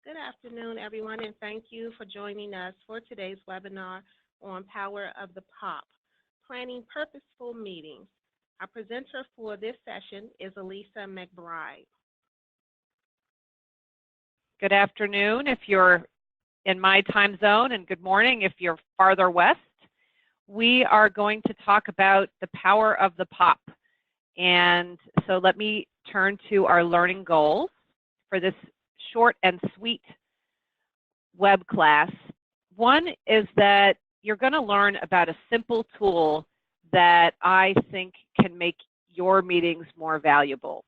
Good afternoon, everyone, and thank you for joining us for today's webinar on Power of the POP, Planning Purposeful Meetings. Our presenter for this session is Elisa McBride. Good afternoon if you're in my time zone, and good morning if you're farther west. We are going to talk about the power of the POP. And so let me turn to our learning goals for this short and sweet web class. One is that you're going to learn about a simple tool that I think can make your meetings more valuable.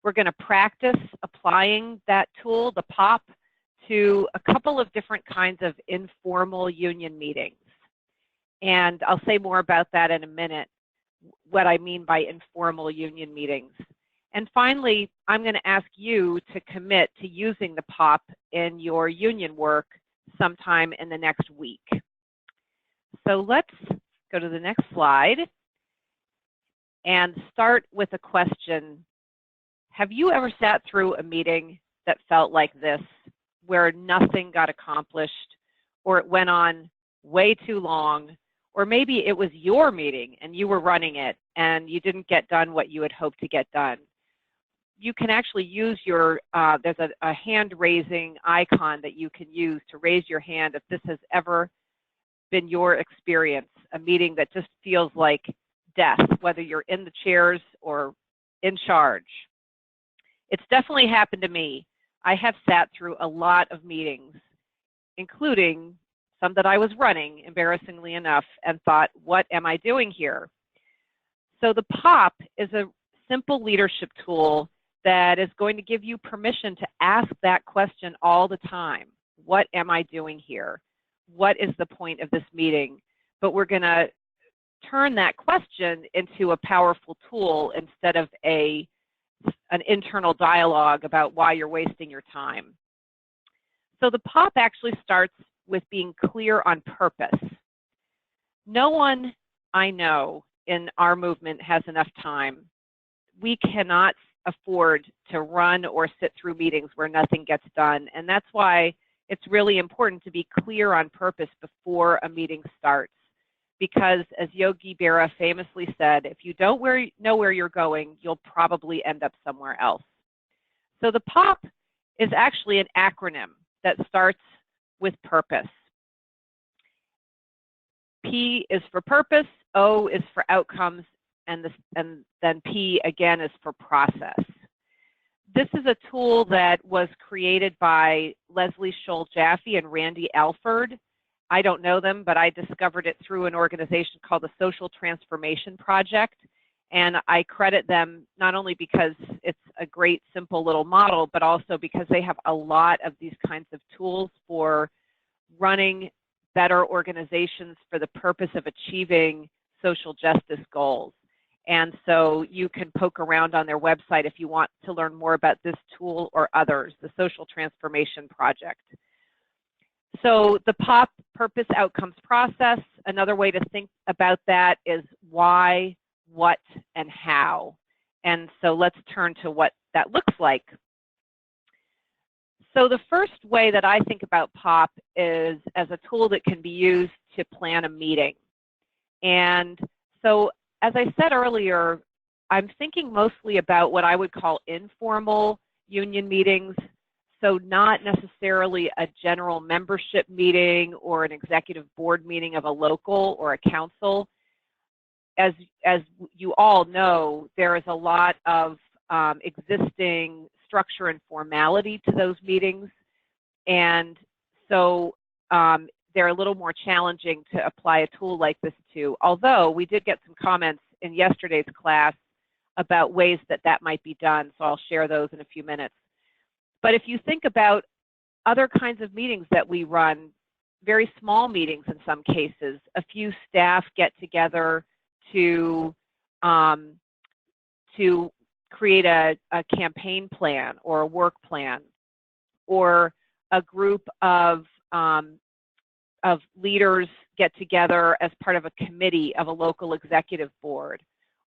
We're going to practice applying that tool, the POP, to a couple of different kinds of informal union meetings. And I'll say more about that in a minute, what I mean by informal union meetings. And finally, I'm going to ask you to commit to using the POP in your union work sometime in the next week. So let's go to the next slide and start with a question. Have you ever sat through a meeting that felt like this, where nothing got accomplished, or it went on way too long, or maybe it was your meeting and you were running it and you didn't get done what you had hoped to get done? You can actually use your, there's a hand-raising icon that you can use to raise your hand if this has ever been your experience, a meeting that just feels like death, whether you're in the chairs or in charge. It's definitely happened to me. I have sat through a lot of meetings, including some that I was running, embarrassingly enough, and thought, what am I doing here? So the POP is a simple leadership tool that is going to give you permission to ask that question all the time. What am I doing here? What is the point of this meeting? But we're going to turn that question into a powerful tool instead of an internal dialogue about why you're wasting your time. So the POP actually starts with being clear on purpose. No one I know in our movement has enough time. We cannot afford to run or sit through meetings where nothing gets done. And that's why it's really important to be clear on purpose before a meeting starts. Because as Yogi Berra famously said, if you don't know where you're going, you'll probably end up somewhere else. So the POP is actually an acronym that starts with purpose. P is for purpose, O is for outcomes, and then P again is for process. This is a tool that was created by Leslie Scholl Jaffe and Randy Alford. I don't know them, but I discovered it through an organization called the Social Transformation Project. And I credit them not only because it's a great, simple little model, but also because they have a lot of these kinds of tools for running better organizations for the purpose of achieving social justice goals. And so you can poke around on their website if you want to learn more about this tool or others, the Social Transformation Project. So the POP, purpose, outcomes, process, another way to think about that is why, what, and how. And so let's turn to what that looks like. So the first way that I think about POP is as a tool that can be used to plan a meeting. And so as I said earlier, I'm thinking mostly about what I would call informal union meetings. So not necessarily a general membership meeting or an executive board meeting of a local or a council. As you all know, there is a lot of existing structure and formality to those meetings. And so they're a little more challenging to apply a tool like this to, although we did get some comments in yesterday's class about ways that that might be done, so I'll share those in a few minutes. But if you think about other kinds of meetings that we run, very small meetings in some cases, a few staff get together to create a campaign plan or a work plan, or a group of leaders get together as part of a committee of a local executive board,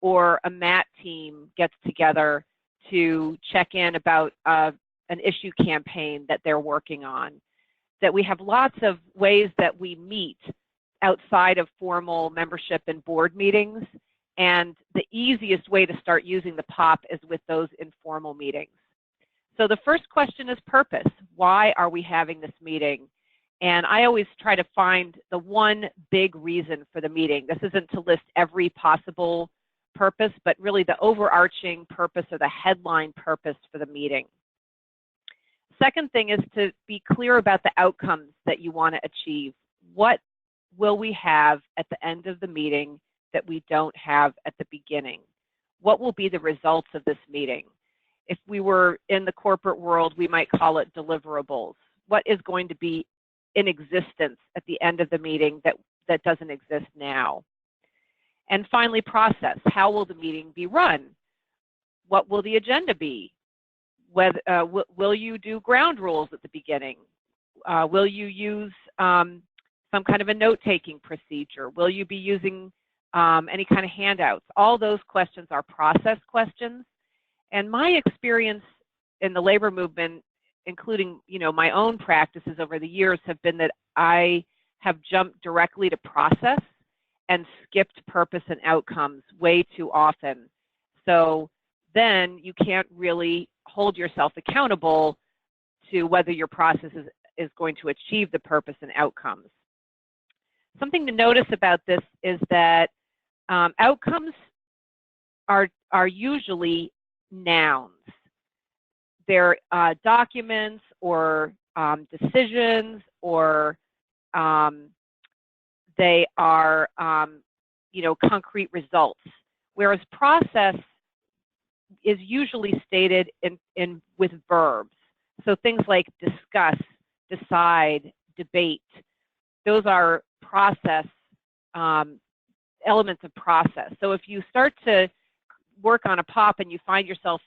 or a MAT team gets together to check in about an issue campaign that they're working on, that we have lots of ways that we meet outside of formal membership and board meetings, and the easiest way to start using the POP is with those informal meetings. So the first question is purpose. Why are we having this meeting? And I always try to find the one big reason for the meeting. This isn't to list every possible purpose, but really the overarching purpose or the headline purpose for the meeting. Second thing is to be clear about the outcomes that you want to achieve. What will we have at the end of the meeting that we don't have at the beginning? What will be the results of this meeting? If we were in the corporate world, we might call it deliverables. What is going to be in existence at the end of the meeting that doesn't exist now? And finally, process. How will the meeting be run? What will the agenda be? Whether, will you do ground rules at the beginning? Will you use some kind of a note-taking procedure? Will you be using any kind of handouts? All those questions are process questions. And my experience in the labor movement, including, my own practices over the years, have been that I have jumped directly to process and skipped purpose and outcomes way too often. So then you can't really hold yourself accountable to whether your process is going to achieve the purpose and outcomes. Something to notice about this is that outcomes are usually nouns. They're documents or decisions, or they are concrete results. Whereas process is usually stated with verbs. So things like discuss, decide, debate. Those are process elements of process. So if you start to work on a POP and you find yourself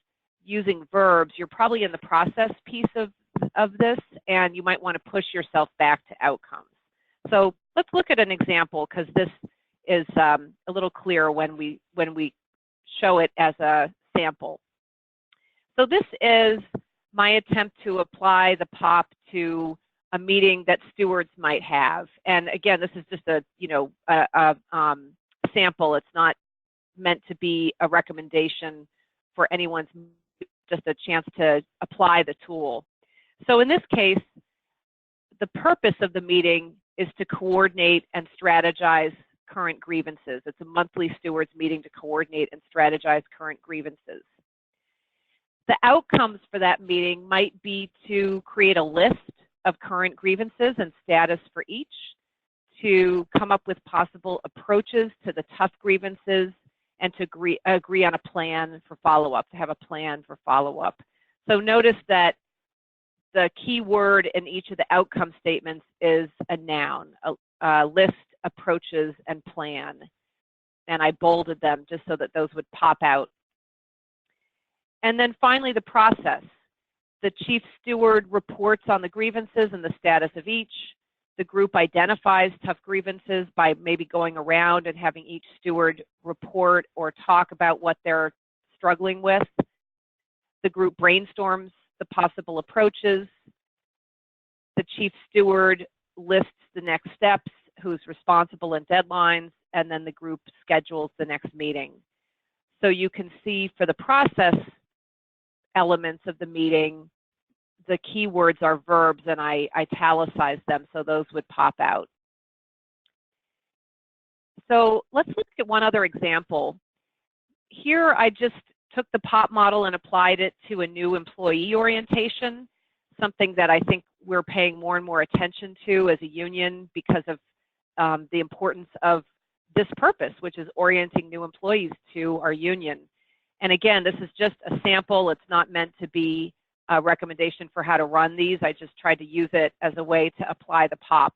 using verbs, you're probably in the process piece of this, and you might want to push yourself back to outcomes. So let's look at an example, because this is a little clearer when we show it as a sample. So this is my attempt to apply the POP to a meeting that stewards might have. And again, this is just a sample. It's not meant to be a recommendation for anyone's, just a chance to apply the tool. So in this case, the purpose of the meeting is to coordinate and strategize current grievances. It's a monthly stewards meeting to coordinate and strategize current grievances. The outcomes for that meeting might be to create a list of current grievances and status for each, to come up with possible approaches to the tough grievances, and to agree on a plan for follow-up, to have a plan for follow-up. So notice that the key word in each of the outcome statements is a noun, a list, approaches, and plan. And I bolded them just so that those would pop out. And then finally, the process. The chief steward reports on the grievances and the status of each. The group identifies tough grievances by maybe going around and having each steward report or talk about what they're struggling with. The group brainstorms the possible approaches. The chief steward lists the next steps, who's responsible, and deadlines, and then the group schedules the next meeting. So you can see for the process elements of the meeting, the keywords are verbs, and I italicized them so those would pop out. So let's look at one other example. Here I just took the POP model and applied it to a new employee orientation, something that I think we're paying more and more attention to as a union because of the importance of this purpose, which is orienting new employees to our union. And again, this is just a sample. It's not meant to be a recommendation for how to run these. I just tried to use it as a way to apply the POP.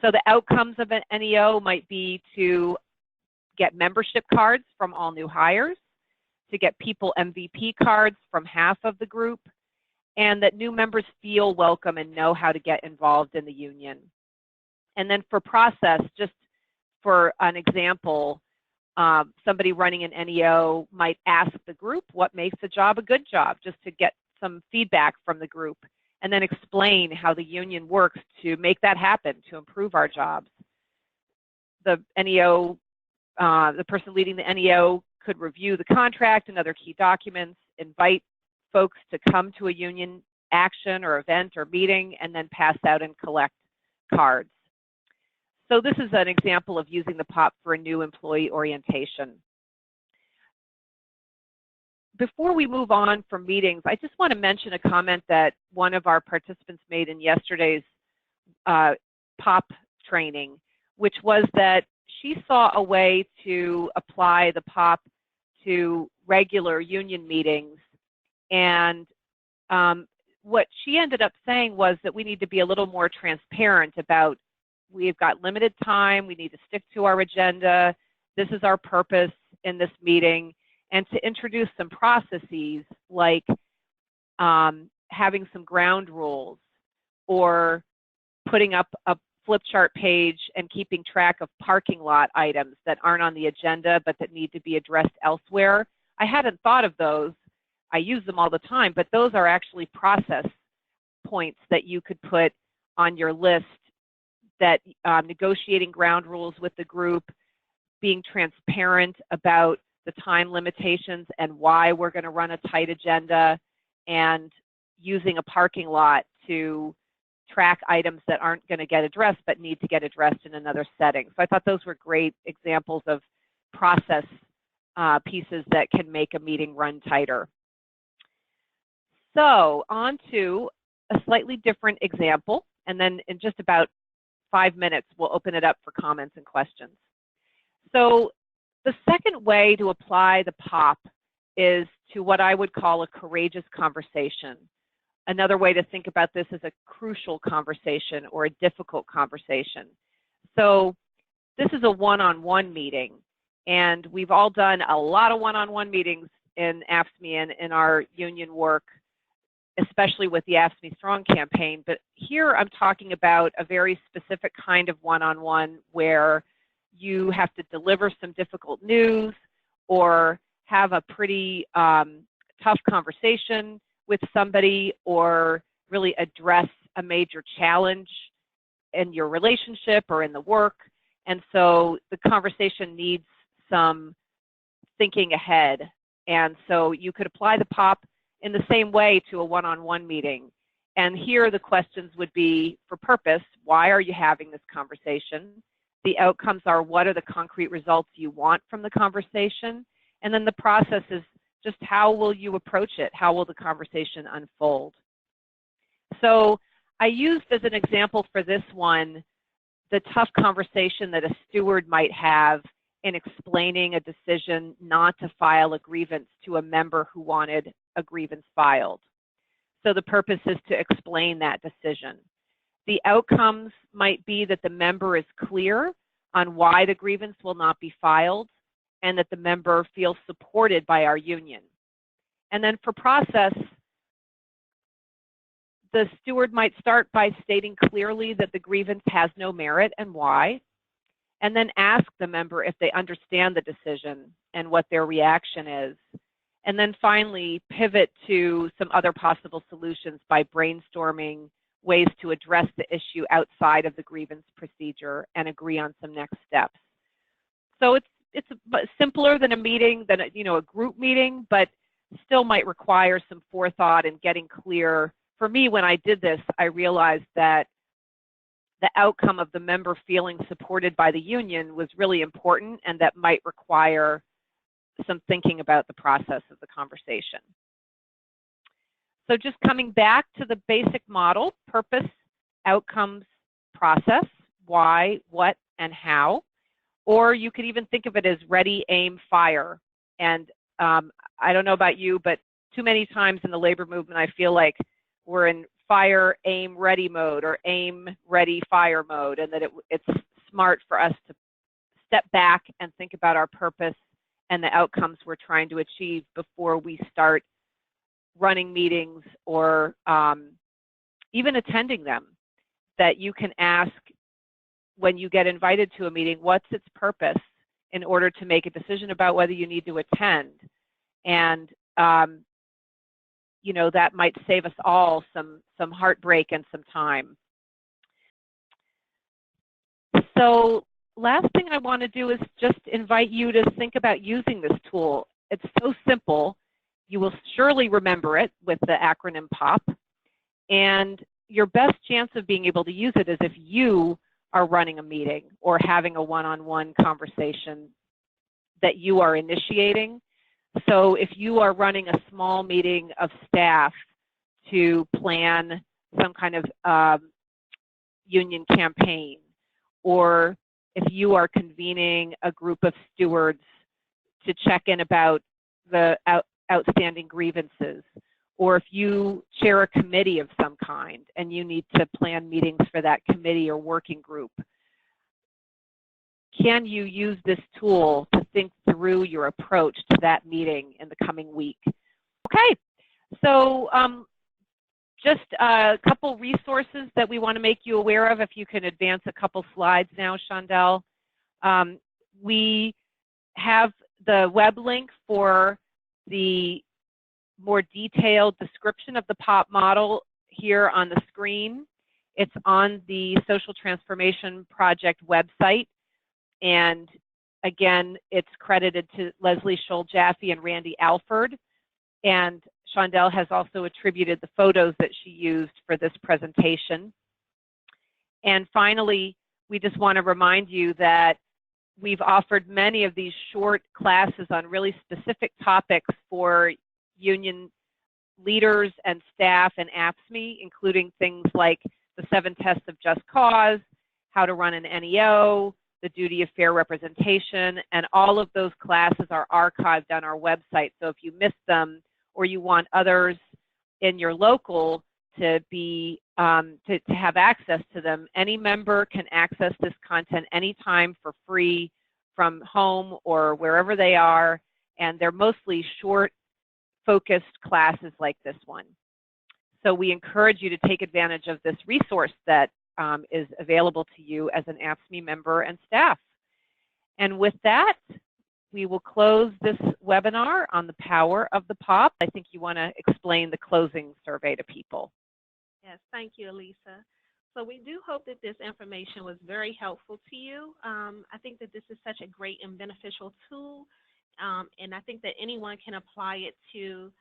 So the outcomes of an NEO might be to get membership cards from all new hires, to get people MVP cards from half of the group, and that new members feel welcome and know how to get involved in the union. And then for process, just for an example, somebody running an NEO might ask the group what makes a job a good job, just to get some feedback from the group, and then explain how the union works to make that happen, to improve our jobs. The NEO, the person leading the NEO could review the contract and other key documents, invite folks to come to a union action or event or meeting, and then pass out and collect cards. So this is an example of using the POP for a new employee orientation. Before we move on from meetings, I just want to mention a comment that one of our participants made in yesterday's POP training, which was that she saw a way to apply the POP to regular union meetings. And what she ended up saying was that we need to be a little more transparent about, we've got limited time, we need to stick to our agenda, this is our purpose in this meeting, and to introduce some processes like having some ground rules, or putting up a flip chart page and keeping track of parking lot items that aren't on the agenda but that need to be addressed elsewhere. I hadn't thought of those. I use them all the time, but those are actually process points that you could put on your list, that negotiating ground rules with the group, being transparent about the time limitations and why we're going to run a tight agenda, and using a parking lot to track items that aren't going to get addressed but need to get addressed in another setting. So I thought those were great examples of process pieces that can make a meeting run tighter. So on to a slightly different example, and then in just about 5 minutes, we'll open it up for comments and questions. So the second way to apply the POP is to what I would call a courageous conversation. Another way to think about this is a crucial conversation or a difficult conversation. So this is a one-on-one meeting, and we've all done a lot of one-on-one meetings in AFSCME and in our union work, especially with the AFSCME Strong campaign. But here I'm talking about a very specific kind of one-on-one where you have to deliver some difficult news or have a pretty tough conversation with somebody, or really address a major challenge in your relationship or in the work. And so the conversation needs some thinking ahead. And so you could apply the POP in the same way to a one-on-one meeting. And here the questions would be, for purpose, why are you having this conversation? The outcomes are, what are the concrete results you want from the conversation? And then the process is just, how will you approach it? How will the conversation unfold? So I used as an example for this one the tough conversation that a steward might have in explaining a decision not to file a grievance to a member who wanted a grievance filed. So the purpose is to explain that decision. The outcomes might be that the member is clear on why the grievance will not be filed, and that the member feels supported by our union. And then for process, the steward might start by stating clearly that the grievance has no merit and why, and then ask the member if they understand the decision and what their reaction is. And then finally, pivot to some other possible solutions by brainstorming ways to address the issue outside of the grievance procedure and agree on some next steps. So it's simpler than a meeting, than a group meeting, but still might require some forethought and getting clear. For me, when I did this, I realized that the outcome of the member feeling supported by the union was really important, and that might require some thinking about the process of the conversation. So just coming back to the basic model: purpose, outcomes, process, why, what, and how. Or you could even think of it as ready, aim, fire. And I don't know about you, but too many times in the labor movement, I feel like we're in fire, aim, ready mode, or aim, ready, fire mode, and that it's smart for us to step back and think about our purpose and the outcomes we're trying to achieve before we start running meetings or even attending them. That you can ask, when you get invited to a meeting, what's its purpose, in order to make a decision about whether you need to attend. And that might save us all some heartbreak and some time. So last thing I want to do is just invite you to think about using this tool. It's so simple. You will surely remember it with the acronym POP. And your best chance of being able to use it is if you are running a meeting or having a one-on-one conversation that you are initiating. So if you are running a small meeting of staff to plan some kind of union campaign, or if you are convening a group of stewards to check in about the outstanding grievances, or if you chair a committee of some kind and you need to plan meetings for that committee or working group, can you use this tool to think through your approach to that meeting in the coming week? Okay, so just a couple resources that we want to make you aware of. If you can advance a couple slides now, Shondell. We have the web link for the more detailed description of the POP model here on the screen. It's on the Social Transformation Project website. And again, it's credited to Leslie Scholl-Jaffe and Randy Alford. And Shondell has also attributed the photos that she used for this presentation. And finally, we just want to remind you that we've offered many of these short classes on really specific topics for union leaders and staff and AFSCME, including things like the 7 tests of just cause, how to run an NEO, the duty of fair representation, and all of those classes are archived on our website. So if you missed them or you want others in your local to be to have access to them, any member can access this content anytime for free from home or wherever they are, and they're mostly short, focused classes like this one. So we encourage you to take advantage of this resource that is available to you as an AFSCME member and staff. And with that, we will close this webinar on the power of the POP. I think you want to explain the closing survey to people. Yes, thank you, Elisa. So we do hope that this information was very helpful to you. I think that this is such a great and beneficial tool, and I think that anyone can apply it to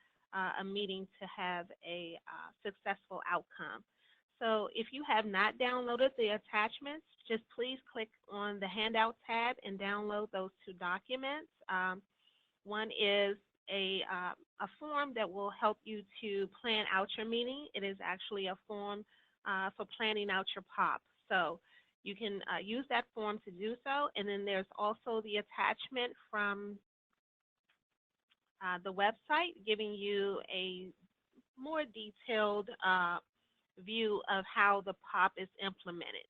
a meeting to have a successful outcome. So if you have not downloaded the attachments, just please click on the handout tab and download those 2 documents. One is a form that will help you to plan out your meeting. It is actually a form for planning out your POP. So you can use that form to do so. And then there's also the attachment from the website giving you a more detailed view of how the POP is implemented.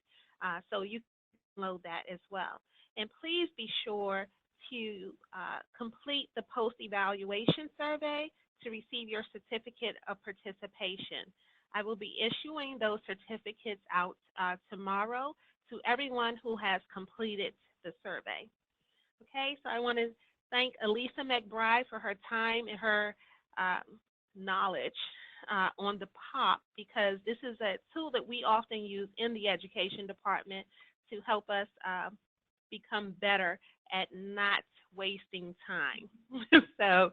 So you can download that as well. And please be sure to complete the post-evaluation survey to receive your certificate of participation. I will be issuing those certificates out tomorrow to everyone who has completed the survey. Okay, so I want to thank Elisa McBride for her time and her knowledge on the POP, because this is a tool that we often use in the education department to help us become better at not wasting time. So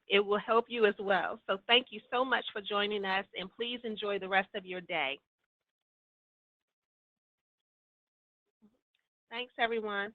it will help you as well. So thank you so much for joining us, and please enjoy the rest of your day. Thanks, everyone.